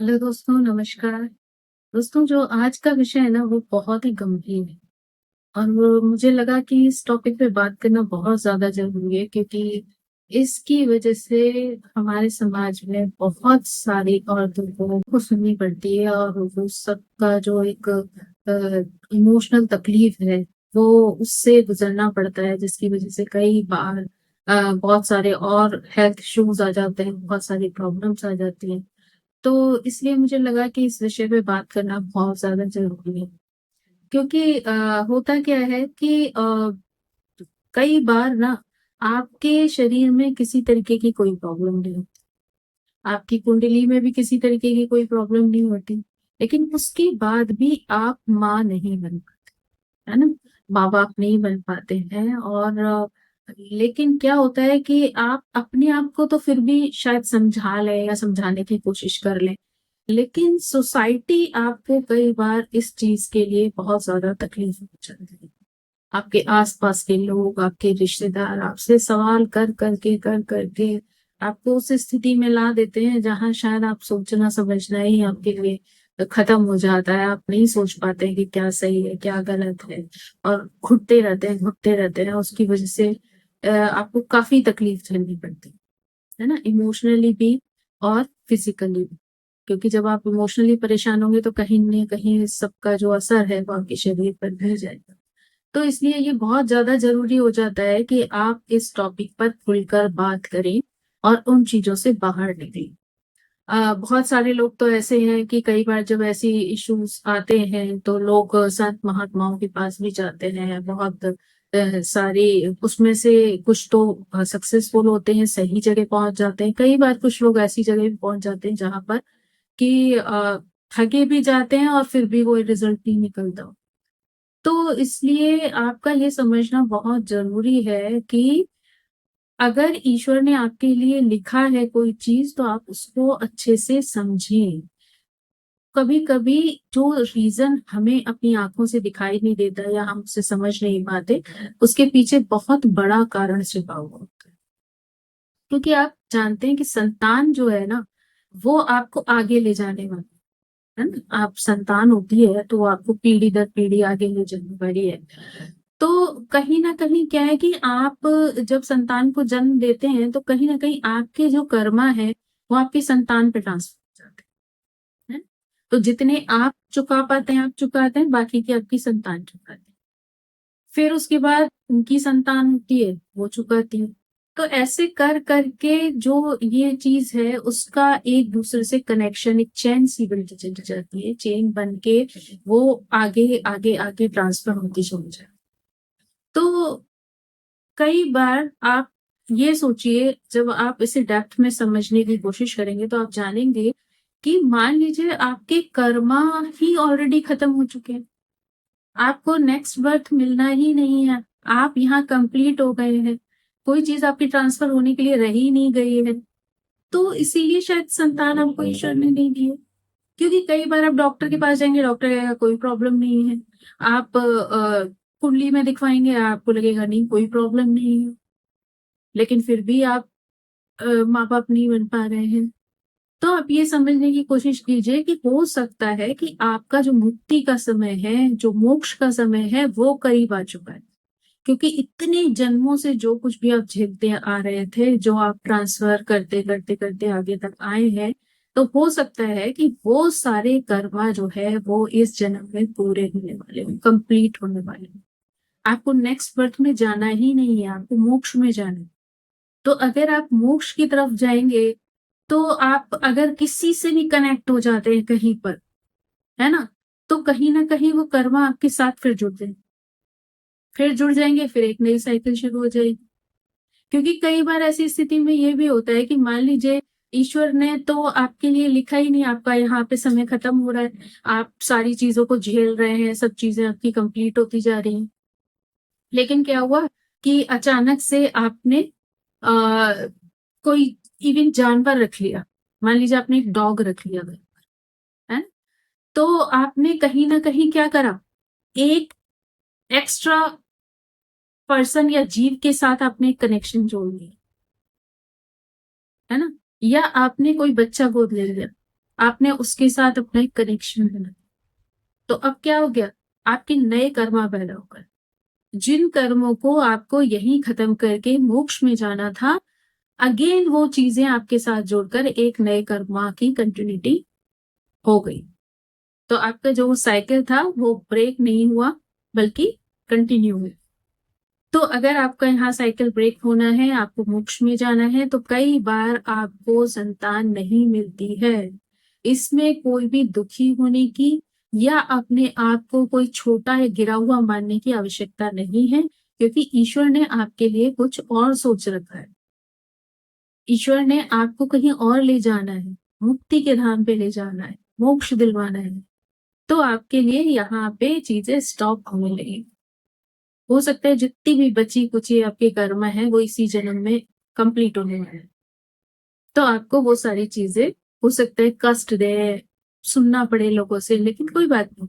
Hello दोस्तों, नमस्कार। दोस्तों, जो आज का विषय है ना वो बहुत ही गंभीर है। और वो मुझे लगा कि इस टॉपिक पे बात करना बहुत ज्यादा जरूरी है, क्योंकि इसकी वजह से हमारे समाज में बहुत सारी औरतों को सुननी पड़ती है, और वो सबका जो एक इमोशनल तकलीफ है वो उससे गुजरना पड़ता है, जिसकी वजह से कई बार बहुत सारे और हेल्थ इश्यूज आ जाते हैं, बहुत सारी प्रॉब्लम्स आ जाती हैं। तो इसलिए मुझे लगा कि इस विषय पे बात करना बहुत ज्यादा जरूरी है, क्योंकि होता क्या है कि कई बार ना आपके शरीर में किसी तरीके की कोई प्रॉब्लम नहीं होती, आपकी कुंडली में भी किसी तरीके की कोई प्रॉब्लम नहीं होती, लेकिन उसके बाद भी आप माँ नहीं बन पाते, है ना। माँ बाप नहीं बन पाते हैं। और लेकिन क्या होता है कि आप अपने आप को तो फिर भी शायद समझा लें या समझाने की कोशिश कर लें, लेकिन सोसाइटी आपको कई बार इस चीज के लिए बहुत ज्यादा तकलीफ पहुंचाती है। आपके आसपास के लोग, आपके रिश्तेदार आपसे सवाल कर करके आपको उस स्थिति में ला देते हैं जहां शायद आप सोचना समझना ही आपके लिए खत्म हो जाता है। आप नहीं सोच पाते हैं कि क्या सही है क्या गलत है, और घुटते रहते हैं। उसकी वजह से आपको काफी तकलीफ झेलनी पड़ती है ना, इमोशनली भी और फिजिकली भी। क्योंकि जब आप इमोशनली परेशान होंगे तो कहीं न कहीं इस सबका जो असर है वो आपके शरीर पर भी जाएगा। तो इसलिए ये बहुत ज्यादा जरूरी हो जाता है कि आप इस टॉपिक पर खुलकर बात करें और उन चीजों से बाहर निकलें। बहुत सारे लोग तो ऐसे हैं कि कई बार जब ऐसी इश्यूज आते हैं तो लोग संत महात्माओं के पास भी जाते हैं। बहुत सारी उसमें से कुछ तो सक्सेसफुल होते हैं, सही जगह पहुंच जाते हैं। कई बार कुछ लोग ऐसी जगह भी पहुंच जाते हैं जहां पर कि ठगे भी जाते हैं और फिर भी वो रिजल्ट नहीं निकलता। तो इसलिए आपका ये समझना बहुत जरूरी है कि अगर ईश्वर ने आपके लिए लिखा है कोई चीज तो आप उसको अच्छे से समझें। कभी कभी जो रीजन हमें अपनी आंखों से दिखाई नहीं देता या हम उसे समझ नहीं पाते, उसके पीछे बहुत बड़ा कारण छिपा हुआ होता है। क्योंकि आप जानते हैं कि संतान जो है ना वो आपको आगे ले जाने वाली है ना। आप संतान होती है तो वो आपको पीढ़ी दर पीढ़ी आगे ले जाने वाली है। तो कहीं ना कहीं क्या है कि आप जब संतान को जन्म देते हैं तो कहीं ना कहीं आपके जो कर्मा है वो आपकी संतान पे ट्रांसफर हो जाते हैं। तो जितने आप चुका पाते हैं आप चुकाते हैं, बाकी की आपकी संतान चुकाती है। फिर उसके बाद उनकी संतान होती है वो चुकाती है। तो ऐसे कर करके जो ये चीज है उसका एक दूसरे से कनेक्शन, एक चेन सी बनती चली जाती है, चेन बन के वो आगे आगे आगे ट्रांसफर होती चली जाए। तो कई बार आप ये सोचिए, जब आप इसे डेप्थ में समझने की कोशिश करेंगे तो आप जानेंगे कि मान लीजिए आपके कर्मा ही ऑलरेडी खत्म हो चुके हैं, आपको नेक्स्ट बर्थ मिलना ही नहीं है, आप यहाँ कंप्लीट हो गए हैं, कोई चीज आपकी ट्रांसफर होने के लिए रह ही नहीं गई है। तो इसीलिए शायद संतान आपको ईश्वर ने नहीं दी है। क्योंकि कई बार आप डॉक्टर के पास जाएंगे, डॉक्टर कहेगा कोई प्रॉब्लम नहीं है। आप कुंडली में दिखवाएंगे, आपको लगेगा नहीं कोई प्रॉब्लम नहीं है, लेकिन फिर भी आप माँ बाप नहीं बन पा रहे हैं। तो आप ये समझने की कोशिश कीजिए कि हो सकता है कि आपका जो मुक्ति का समय है, जो मोक्ष का समय है, वो करीब आ चुका है। क्योंकि इतने जन्मों से जो कुछ भी आप झेलते आ रहे थे, जो आप ट्रांसफर करते करते करते आगे तक आए हैं, तो हो सकता है कि वो सारे कर्मा जो है वो इस जन्म में पूरे होने वाले हैं, कंप्लीट होने वाले हैं। आपको नेक्स्ट बर्थ में जाना ही नहीं है, आपको मोक्ष में जाना है। तो अगर आप मोक्ष की तरफ जाएंगे तो आप अगर किसी से भी कनेक्ट हो जाते हैं कहीं पर, है ना, तो कहीं ना कहीं वो कर्मा आपके साथ फिर जुड़ जाएंगे, फिर एक नई साइकिल शुरू हो जाएगी। क्योंकि कई बार ऐसी स्थिति में ये भी होता है कि मान लीजिए ईश्वर ने तो आपके लिए लिखा ही नहीं, आपका यहाँ पे समय खत्म हो रहा है, आप सारी चीजों को झेल रहे हैं, सब चीजें आपकी कंप्लीट होती जा रही हैं। लेकिन क्या हुआ कि अचानक से आपने आ, कोई इवन जानवर रख लिया। मान लीजिए आपने एक डॉग रख लिया घर पर, है। तो आपने कहीं ना कहीं क्या करा, एक एक्स्ट्रा पर्सन या जीव के साथ आपने एक कनेक्शन जोड़ लिया, है ना। या आपने कोई बच्चा गोद ले लिया, आपने उसके साथ अपना एक कनेक्शन बनाया। तो अब क्या हो गया, आपके नए कर्मा पैदा हो गए। जिन कर्मों को आपको यहीं खत्म करके मोक्ष में जाना था, अगेन वो चीजें आपके साथ जोड़कर एक नए कर्मा की कंटिन्यूटी हो गई। तो आपका जो साइकिल था वो ब्रेक नहीं हुआ, बल्कि कंटिन्यू हुआ। तो अगर आपका यहाँ साइकिल ब्रेक होना है, आपको मोक्ष में जाना है, तो कई बार आपको संतान नहीं मिलती है। इसमें कोई भी दुखी होने की या अपने आप को कोई छोटा या गिरा हुआ मानने की आवश्यकता नहीं है, क्योंकि ईश्वर ने आपके लिए कुछ और सोच रखा है। ईश्वर ने आपको कहीं और ले जाना है, मुक्ति के धाम पे ले जाना है, मोक्ष दिलवाना है। तो आपके लिए यहाँ पे चीजें स्टॉप होने लगी। हो सकता है जितनी भी बची कुची आपके कर्म है वो इसी जन्म में कंप्लीट होने वाले हैं। तो आपको वो सारी चीजें हो सकता है कष्ट दे, सुनना पड़े लोगों से, लेकिन कोई बात नहीं,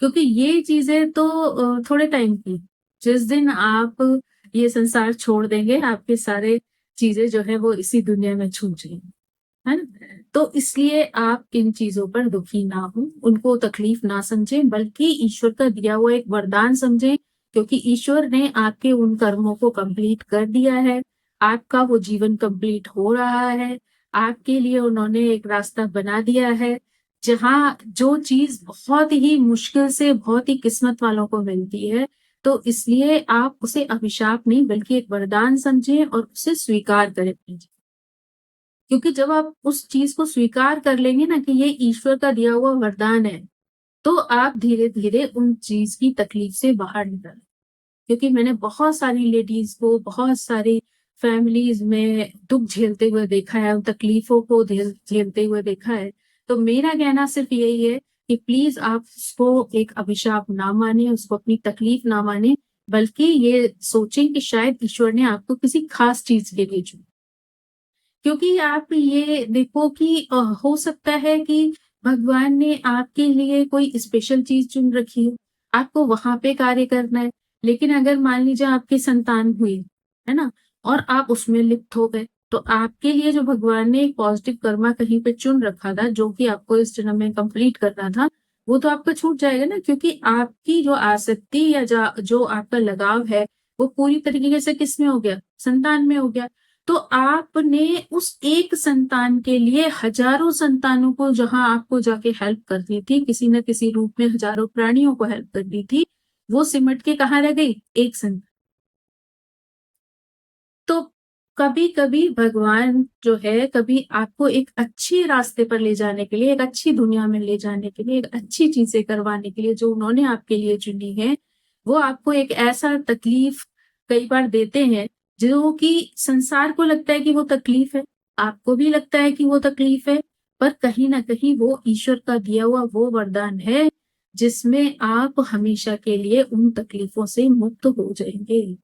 क्योंकि ये चीजें तो थोड़े टाइम की। जिस दिन आप ये संसार छोड़ देंगे, आपके सारे चीजें जो है वो इसी दुनिया में छूट जाएंगी, है ना। तो इसलिए आप इन चीजों पर दुखी ना हो, उनको तकलीफ ना समझें, बल्कि ईश्वर का दिया हुआ एक वरदान समझें, क्योंकि ईश्वर ने आपके उन कर्मों को कंप्लीट कर दिया है। आपका वो जीवन कंप्लीट हो रहा है। आपके लिए उन्होंने एक रास्ता बना दिया है, जहां जो चीज बहुत ही मुश्किल से बहुत ही किस्मत वालों को मिलती है। तो इसलिए आप उसे अभिशाप नहीं बल्कि एक वरदान समझें और उसे स्वीकार करें अपने जीवन। क्योंकि जब आप उस चीज को स्वीकार कर लेंगे ना कि ये ईश्वर का दिया हुआ वरदान है, तो आप धीरे धीरे उन चीज की तकलीफ से बाहर निकल। क्योंकि मैंने बहुत सारी लेडीज को, बहुत सारी फैमिलीज में दुख झेलते हुए देखा है, उन तकलीफों को झेलते हुए देखा है। तो मेरा कहना सिर्फ यही है कि प्लीज आप उसको एक अभिशाप ना माने, उसको अपनी तकलीफ ना माने, बल्कि ये सोचें कि शायद ईश्वर ने आपको किसी खास चीज के लिए चुना। क्योंकि आप ये देखो कि हो सकता है कि भगवान ने आपके लिए कोई स्पेशल चीज चुन रखी हो, आपको वहां पे कार्य करना है। लेकिन अगर मान लीजिए आपकी संतान हुई, है ना, और आप उसमें लिप्त हो गए, तो आपके लिए जो भगवान ने एक पॉजिटिव कर्मा कहीं पे चुन रखा था, जो कि आपको इस जन्म में कंप्लीट करना था, वो तो आपका छूट जाएगा ना। क्योंकि आपकी जो आसक्ति या जो आपका लगाव है, वो पूरी तरीके से किस में हो गया, संतान में हो गया। तो आपने उस एक संतान के लिए हजारों संतानों को, जहां आपको जाके हेल्प करनी थी, किसी न किसी रूप में हजारों प्राणियों को हेल्प करनी थी, वो सिमट के कहाँ रह गई, एक संतान। तो कभी कभी भगवान जो है, कभी आपको एक अच्छे रास्ते पर ले जाने के लिए, एक अच्छी दुनिया में ले जाने के लिए, एक अच्छी चीजें करवाने के लिए जो उन्होंने आपके लिए चुनी है, वो आपको एक ऐसा तकलीफ कई बार देते हैं जो कि संसार को लगता है कि वो तकलीफ है, आपको भी लगता है कि वो तकलीफ है, पर कहीं ना कहीं वो ईश्वर का दिया हुआ वो वरदान है, जिसमें आप हमेशा के लिए उन तकलीफों से मुक्त हो जाएंगे।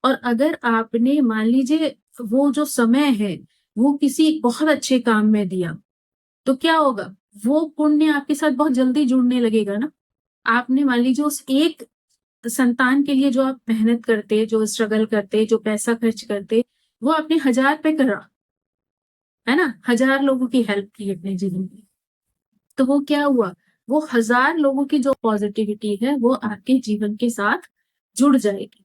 और अगर आपने मान लीजिए वो जो समय है वो किसी बहुत अच्छे काम में दिया, तो क्या होगा, वो पुण्य आपके साथ बहुत जल्दी जुड़ने लगेगा ना। आपने मान लीजिए उस एक संतान के लिए जो आप मेहनत करते, जो स्ट्रगल करते, जो पैसा खर्च करते, वो आपने 1000 पे करा, है ना, 1000 लोगों की हेल्प की अपने जीवन में। तो वो क्या हुआ, वो 1000 लोगों की जो पॉजिटिविटी है वो आपके जीवन के साथ जुड़ जाएगी।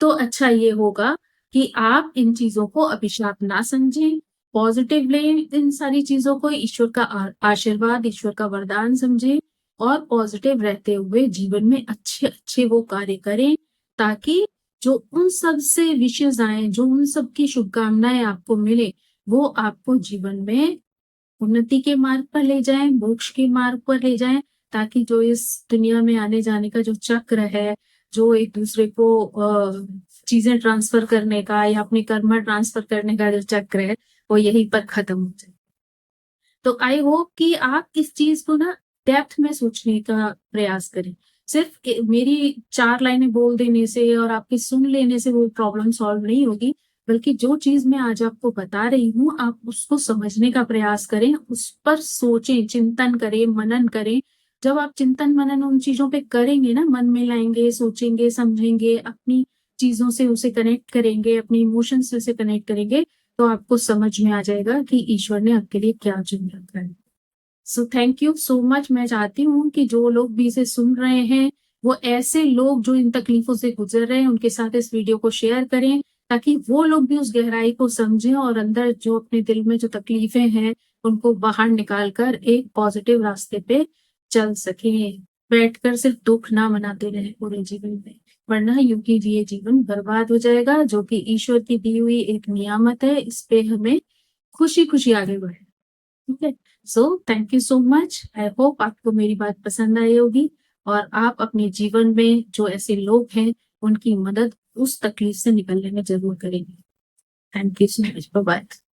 तो अच्छा ये होगा कि आप इन चीजों को अभिशाप ना समझें, पॉजिटिव लें इन सारी चीजों को, ईश्वर का आशीर्वाद, ईश्वर का वरदान समझें, और पॉजिटिव रहते हुए जीवन में अच्छे अच्छे वो कार्य करें, ताकि जो उन सब से विशेष आए, जो उन सब की शुभकामनाएं आपको मिले, वो आपको जीवन में उन्नति के मार्ग पर ले जाएं, मोक्ष के मार्ग पर ले जाएं। ताकि जो इस दुनिया में आने जाने का जो चक्र है, जो एक दूसरे को चीजें ट्रांसफर करने का या अपने कर्म ट्रांसफर करने का जो चक्र है, वो यहीं पर खत्म हो जाए। तो आई होप कि आप इस चीज को ना डेप्थ में सोचने का प्रयास करें। सिर्फ मेरी 4 लाइनें बोल देने से और आपके सुन लेने से वो प्रॉब्लम सॉल्व नहीं होगी, बल्कि जो चीज मैं आज आपको बता रही हूँ, आप उसको समझने का प्रयास करें, उस पर सोचें, चिंतन करें, मनन करें। जब आप चिंतन मनन उन चीजों पे करेंगे ना, मन में लाएंगे, सोचेंगे, समझेंगे, अपनी चीजों से उसे कनेक्ट करेंगे, अपने इमोशन से उसे कनेक्ट करेंगे, तो आपको समझ में आ जाएगा कि ईश्वर ने आपके लिए क्या चुन रखा है। So thank you so much. मैं चाहती हूँ कि जो लोग भी इसे सुन रहे हैं, वो ऐसे लोग जो इन तकलीफों से गुजर रहे हैं, उनके साथ इस वीडियो को शेयर करें, ताकि वो लोग भी उस गहराई को समझें और अंदर जो अपने दिल में जो तकलीफें हैं, उनको बाहर निकाल कर एक पॉजिटिव रास्ते पे चल सकें। बैठकर सिर्फ दुख ना मनाते रहे पूरे जीवन में, वरना यूं ही ये जीवन बर्बाद हो जाएगा, जो कि ईश्वर की दी हुई एक नियामत है। इस पे हमें खुशी खुशी आगे बढ़े। ठीक है। So thank you so much. I hope आपको मेरी बात पसंद आई होगी और आप अपने जीवन में जो ऐसे लोग हैं, उनकी मदद उस तकलीफ से निकलने में जरूर करेंगे। Thank you so much. Bye bye.